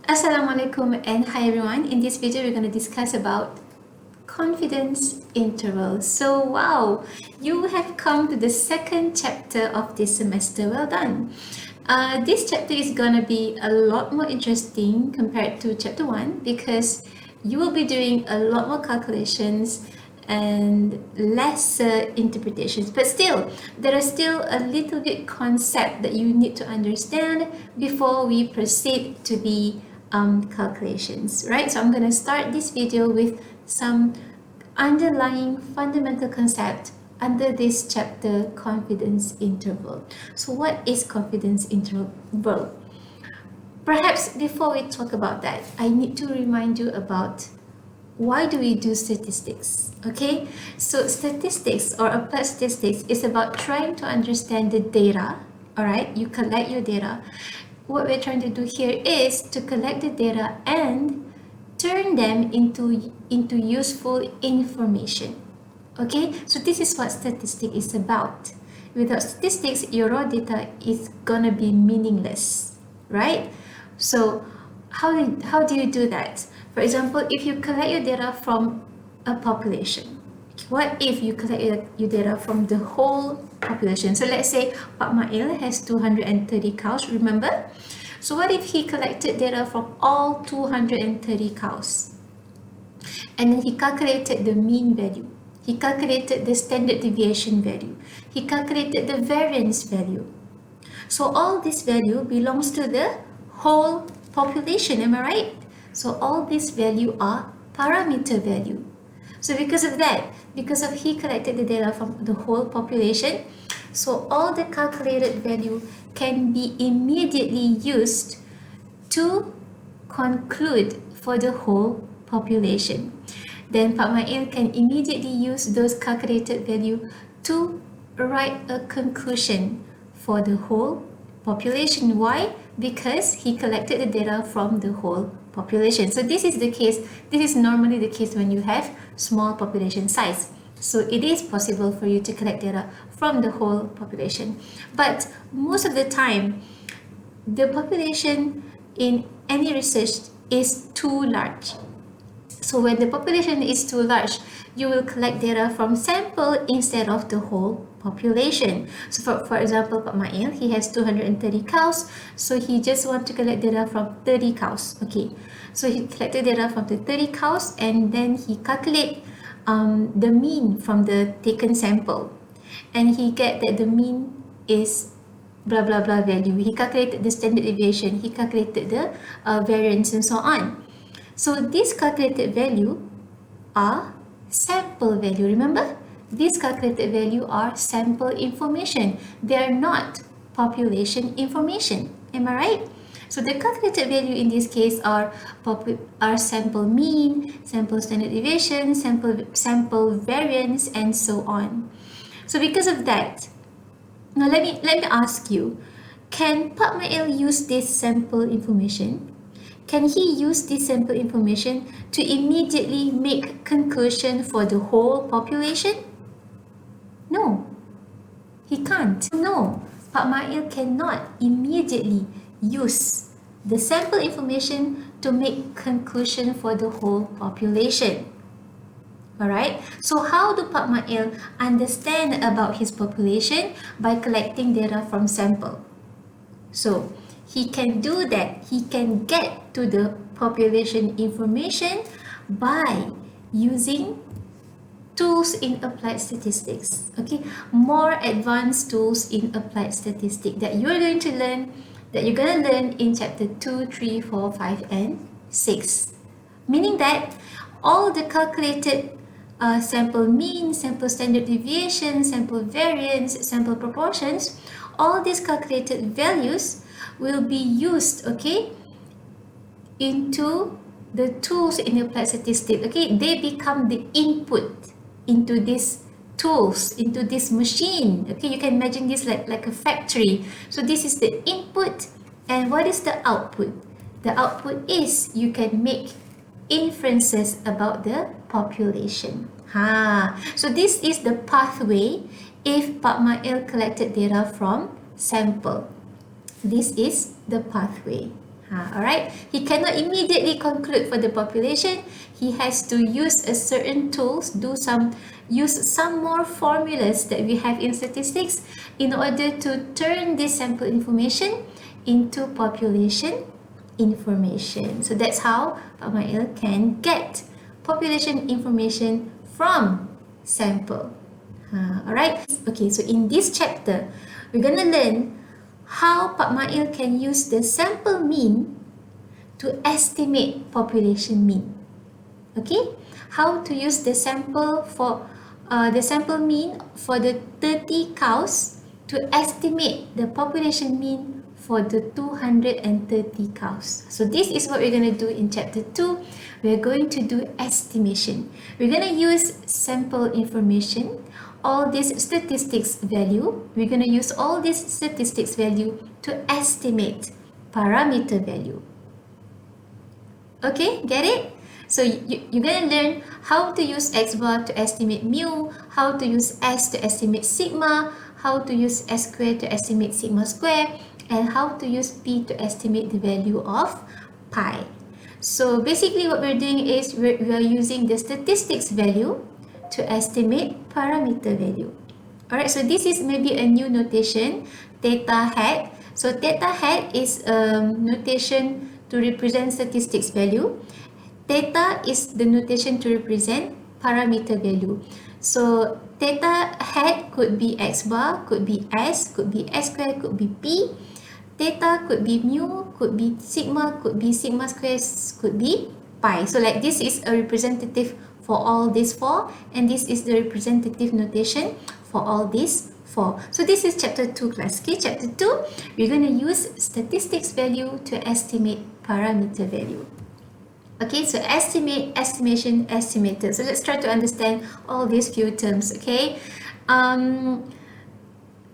Assalamualaikum and hi everyone. In this video, we're going to discuss about confidence intervals. So wow, you have come to the second chapter of this semester. Well done. This chapter is going to be a lot more interesting compared to chapter 1 because you will be doing a lot more calculations and lesser interpretations, but still there is still a little bit concept that you need to understand before we proceed to the calculations, right? So I'm going to start this video with some underlying fundamental concept under this chapter, confidence interval. So what is confidence interval? Perhaps before we talk about that, I need to remind you about why do we do statistics? Okay, so statistics or applied statistics is about trying to understand the data. All right, you collect your data. What we're trying to do here is to collect the data and turn them into useful information. Okay, so this is what statistics is about. Without statistics, your raw data is gonna be meaningless, right? So how do you do that? For example, if you collect your data from a population, what if you collect your data from the whole population? So let's say Pak Mail has 230 cows, remember? So what if he collected data from all 230 cows? And then he calculated the mean value. He calculated the standard deviation value. He calculated the variance value. So all this value belongs to the whole population, am I right? So all these value are parameter value. So because of that, because of he collected the data from the whole population, so all the calculated value can be immediately used to conclude for the whole population. Then Pak Mail can immediately use those calculated value to write a conclusion for the whole population. Why? Because he collected the data from the whole population. So this is the case, this is normally the case when you have small population size. So it is possible for you to collect data from the whole population. But most of the time, the population in any research is too large. So when the population is too large, you will collect data from sample instead of the whole population. So for example, Pak Mail, he has 230 cows, so he just want to collect data from 30 cows. Okay, so he collected data from the 30 cows and then he calculate the mean from the taken sample, and he get that the mean is blah blah blah value. He calculated the standard deviation, he calculated the variance and so on. So this calculated value are sample value. Remember, these calculated value are sample information. They are not population information. Am I right? So the calculated value in this case are sample mean, sample standard deviation, sample variance, and so on. So because of that, now let me ask you, can Pak Mail use this sample information? Can he use this sample information to immediately make conclusion for the whole population? No, he can't. No, Pak Mail cannot immediately use the sample information to make conclusion for the whole population. Alright, so how do Pak Mail understand about his population? By collecting data from sample. So he can do that. He can get to the population information by using tools in applied statistics. Okay, more advanced tools in applied statistics that you're going to learn, in chapter 2, 3, 4, 5, and 6. Meaning that all the calculated sample mean, sample standard deviation, sample variance, sample proportions, all these calculated values will be used, okay, into the tools in applied statistics. Okay, they become the input into these tools, into this machine. Okay, you can imagine this like a factory. So this is the input, and what is the output? The output is you can make inferences about the population. So this is the pathway if Pak Mail collected data from sample. This is the pathway. Alright, he cannot immediately conclude for the population. He has to use a certain tools, use some more formulas that we have in statistics in order to turn this sample information into population information. So that's how Pak Mail can get population information from sample. Alright, okay, so in this chapter, we're going to learn how Pak Mail can use the sample mean to estimate population mean. Okay, how to use the sample mean for the 30 cows to estimate the population mean for the 230 cows. So this is what we're going to do in chapter 2. We're going to do estimation. We're going to use sample information, all these statistics value. We're going to use all these statistics value to estimate parameter value. Okay, get it? So you're going to learn how to use X bar to estimate mu, how to use S to estimate sigma, how to use S square to estimate sigma square, and how to use P to estimate the value of pi. So basically what we're doing is we are using the statistics value to estimate parameter value. Alright, so this is maybe a new notation, theta hat. So theta hat is a notation to represent statistics value. Theta is the notation to represent parameter value. So theta hat could be X bar, could be S, could be S square, could be P. Theta could be mu, could be sigma square, could be pi. So like this is a representative for all these four, and this is the representative notation for all these four. So this is chapter 2 class. Okay, chapter 2, we're going to use statistics value to estimate parameter value. Okay, so estimate, estimation, estimator. So let's try to understand all these few terms, okay?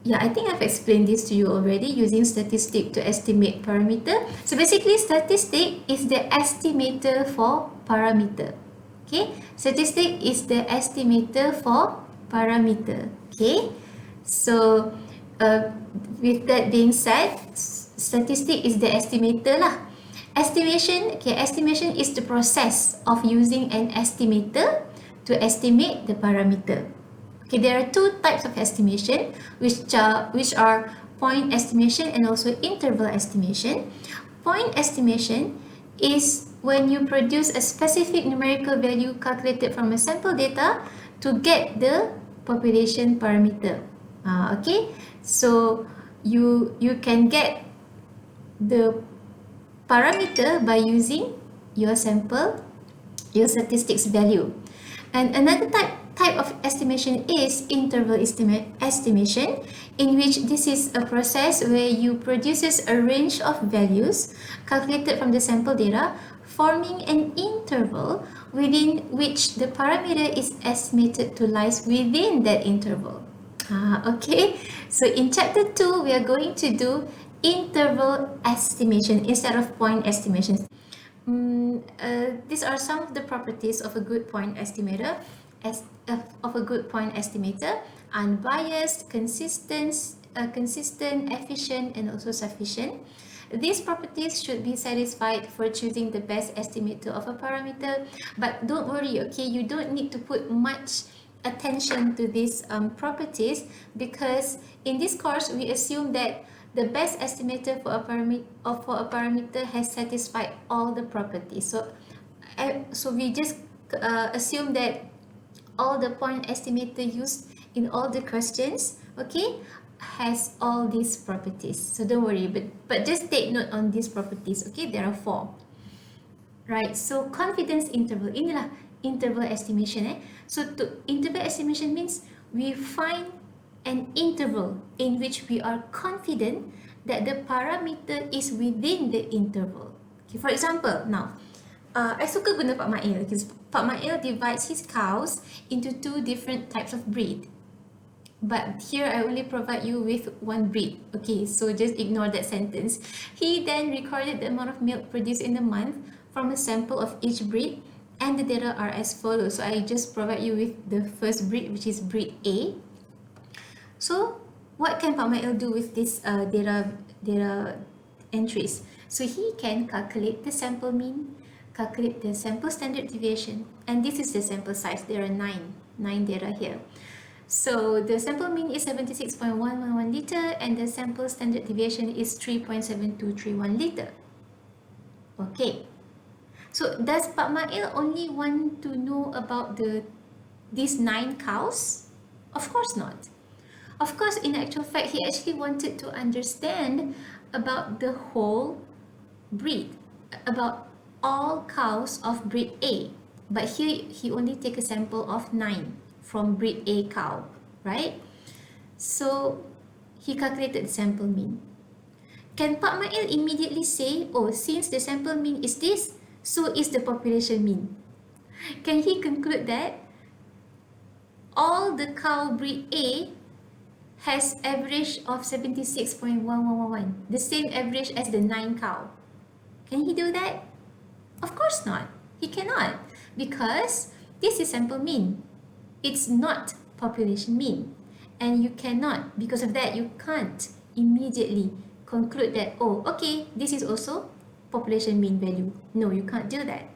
Yeah, I think I've explained this to you already, using statistic to estimate parameter. So basically, statistic is the estimator for parameter. Okay, statistic is the estimator for parameter. Okay, so with that being said, statistic is the estimator lah. Estimation, okay, estimation is the process of using an estimator to estimate the parameter. Okay, there are two types of estimation, which are point estimation and also interval estimation. Point estimation is when you produce a specific numerical value calculated from a sample data to get the population parameter. Okay, so you can get the parameter by using your sample, your statistics value. And another type of estimation is interval estimation, in which this is a process where you produces a range of values calculated from the sample data, forming an interval within which the parameter is estimated to lies within that interval. Okay, so in chapter 2, we are going to do interval estimation instead of point estimation. These are some of the properties of a good point estimator. Unbiased, consistent, efficient, and also sufficient. These properties should be satisfied for choosing the best estimator of a parameter, but don't worry, okay, you don't need to put much attention to these properties, because in this course we assume that the best estimator for a parameter has satisfied all the properties. So we just assume that all the point estimator used in all the questions, okay, has all these properties. So don't worry, but just take note on these properties, okay? There are 4. Right, so confidence interval. Inilah interval estimation. So interval estimation means we find an interval in which we are confident that the parameter is within the interval. Okay, for example, now, I suka guna Pak Mail because Pak Mail divides his cows into 2 different types of breed. But here I only provide you with one breed. Okay, so just ignore that sentence. He then recorded the amount of milk produced in a month from a sample of each breed, and the data are as follows. So I just provide you with the first breed, which is breed A. So what can Pak Mail do with this data entries? So he can calculate the sample mean, calculate the sample standard deviation, and this is the sample size. There are nine data here. So the sample mean is 76.111 liter and the sample standard deviation is 3.7231 liter. Okay. So does Pak Mail only want to know about these 9 cows? Of course not. Of course, in actual fact, he actually wanted to understand about the whole breed, about all cows of breed A. But here he only take a sample of 9 from breed A cow, right? So he calculated the sample mean. Can Pak Mail immediately say, oh, since the sample mean is this, so is the population mean? Can he conclude that all the cow breed A has average of 76.1111, the same average as the 9 cow? Can he do that? Of course not. He cannot, because this is sample mean. It's not population mean. And you cannot, because of that, you can't immediately conclude that, oh, okay, this is also population mean value. No, you can't do that.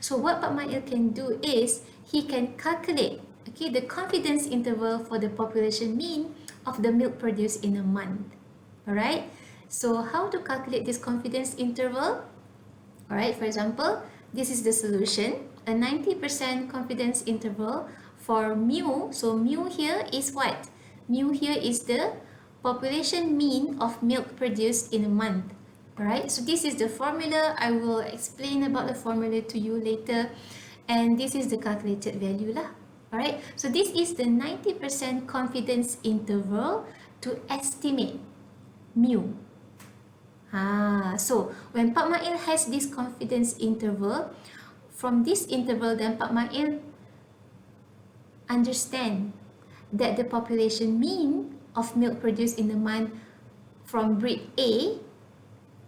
So what Pak Mail can do is, he can calculate, okay, the confidence interval for the population mean of the milk produced in a month. Alright, so how to calculate this confidence interval? Alright, for example, this is the solution, a 90% confidence interval for mu. So mu here is what? Mu here is the population mean of milk produced in a month. Alright, so this is the formula. I will explain about the formula to you later. And this is the calculated value lah. Alright, so this is the 90% confidence interval to estimate mu. So when Pak Mail has this confidence interval, from this interval then Pak Mail understand that the population mean of milk produced in a month from breed A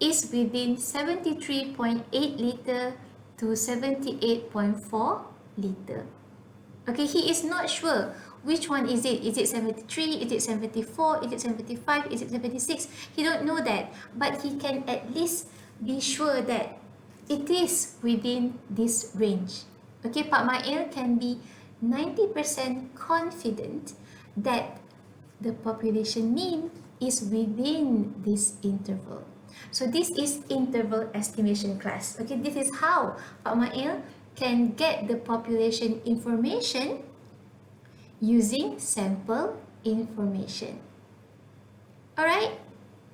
is within 73.8 liter to 78.4 liter. Okay, he is not sure which one is it. Is it 73? Is it 74? Is it 75? Is it 76? He don't know that, but he can at least be sure that it is within this range. Okay, Pak Mail can be 90% confident that the population mean is within this interval. So this is interval estimation class. Okay, this is how Pak Mail can get the population information using sample information. Alright,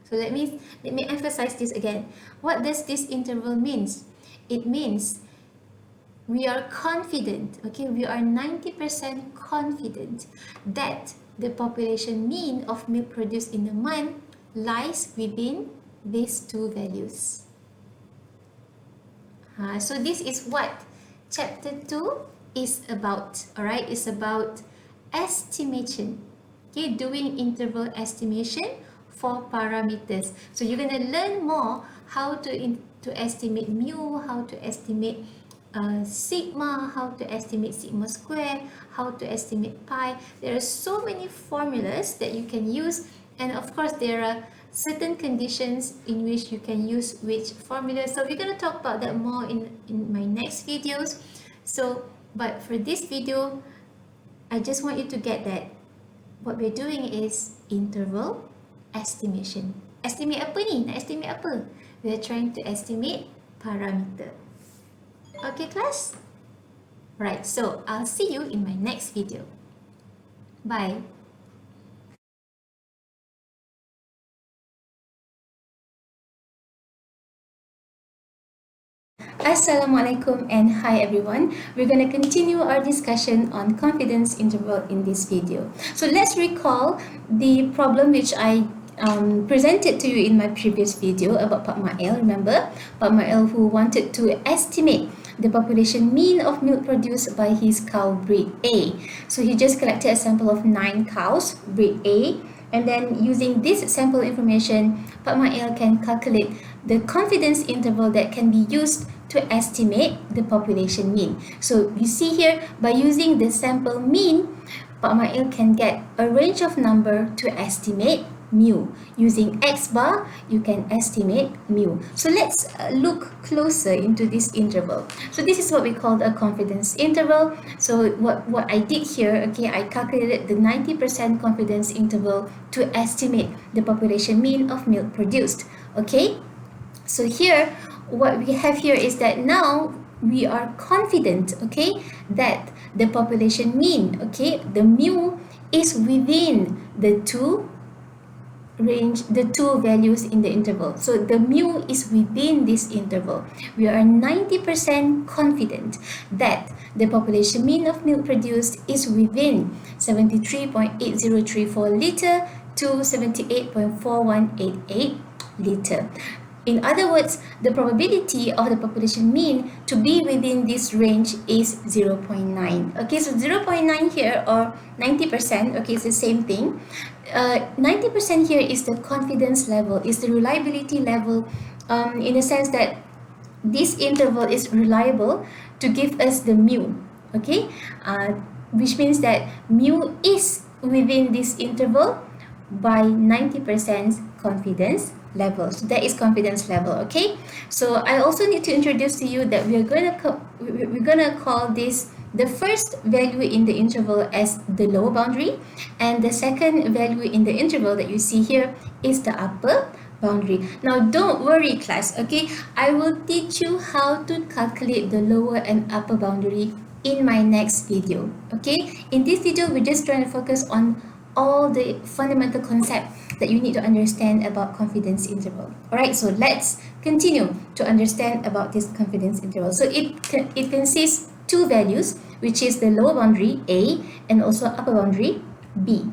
so let me emphasize this again. What does this interval means? It means we are confident, okay, we are 90% confident that the population mean of milk produced in a month lies within these two values. So this is what chapter 2 is about. Alright, it's about estimation. Okay, doing interval estimation for parameters. So you're gonna learn more how to estimate mu, how to estimate sigma, how to estimate sigma square, how to estimate pi. There are so many formulas that you can use, and of course there are certain conditions in which you can use which formula. So we're going to talk about that more in my next videos. So, but for this video, I just want you to get that what we're doing is interval estimation. Estimate apa ni? Nak estimate apa? We're trying to estimate parameter. Okay, class? Right, so I'll see you in my next video. Bye. Assalamualaikum and hi everyone. We're going to continue our discussion on confidence interval in this video. So let's recall the problem which I presented to you in my previous video about Pak Mail. Remember, Pak Mail who wanted to estimate the population mean of milk produced by his cow breed A. So he just collected a sample of 9 cows, breed A, and then using this sample information, Pak Mail can calculate the confidence interval that can be used to estimate the population mean. So you see here, by using the sample mean, Pak Mail can get a range of number to estimate mu. Using x bar, you can estimate mu. So let's look closer into this interval. So this is what we call a confidence interval. So what I did here, okay, I calculated the 90% confidence interval to estimate the population mean of milk produced. Okay, so here what we have here is that now we are confident, okay, that the population mean, okay, the mu is within the two values in the interval. So the mu is within this interval. We are 90% confident that the population mean of milk produced is within 73.8034 liter to 78.4188 liter. In other words, the probability of the population mean to be within this range is 0.9. Okay, so 0.9 here, or 90%, okay, it's the same thing. 90% here is the confidence level, is the reliability level, in the sense that this interval is reliable to give us the mu, okay, which means that mu is within this interval by 90% confidence level. So that is confidence level. Okay, so I also need to introduce to you that we're gonna call this the first value in the interval as the lower boundary, and the second value in the interval that you see here is the upper boundary. Now don't worry class, okay, I will teach you how to calculate the lower and upper boundary in my next video. Okay, in this video we're just trying to focus on all the fundamental concept that you need to understand about confidence interval. Alright, so let's continue to understand about this confidence interval. So it consists two values, which is the lower boundary A and also upper boundary B.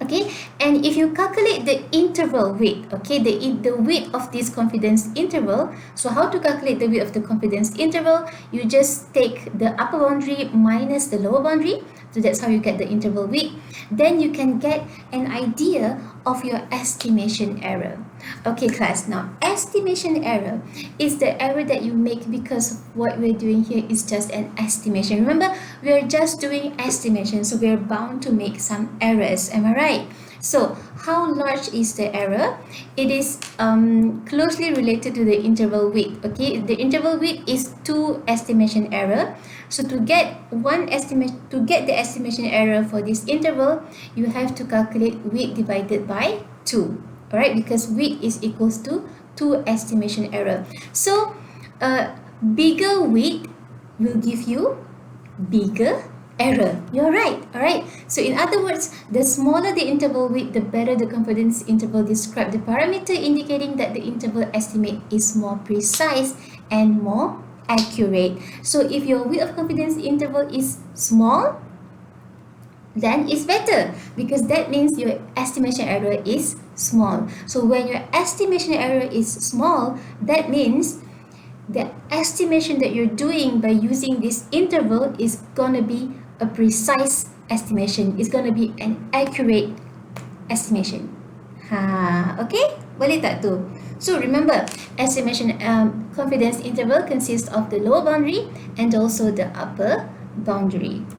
Okay, and if you calculate the interval weight, okay, the weight of this confidence interval, so how to calculate the weight of the confidence interval? You just take the upper boundary minus the lower boundary, so that's how you get the interval weight. Then you can get an idea of your estimation error. Okay class, now estimation error is the error that you make because what we're doing here is just an estimation. Remember, we are just doing estimation, so we're bound to make some errors. Am I right? So how large is the error? It is closely related to the interval weight. Okay, the interval weight is 2 estimation error. So to get the estimation error for this interval, you have to calculate weight divided by 2. Alright, because weight is equals to 2 estimation error. So bigger weight will give you bigger error. You're right. Alright, so in other words, the smaller the interval weight, the better the confidence interval describe the parameter, indicating that the interval estimate is more precise and more accurate. So if your weight of confidence interval is small, then it's better, because that means your estimation error is small. So when your estimation error is small, that means the estimation that you're doing by using this interval is gonna be a precise estimation. It's gonna be an accurate estimation. Okay? Boleh tak tu? So remember, estimation confidence interval consists of the lower boundary and also the upper boundary.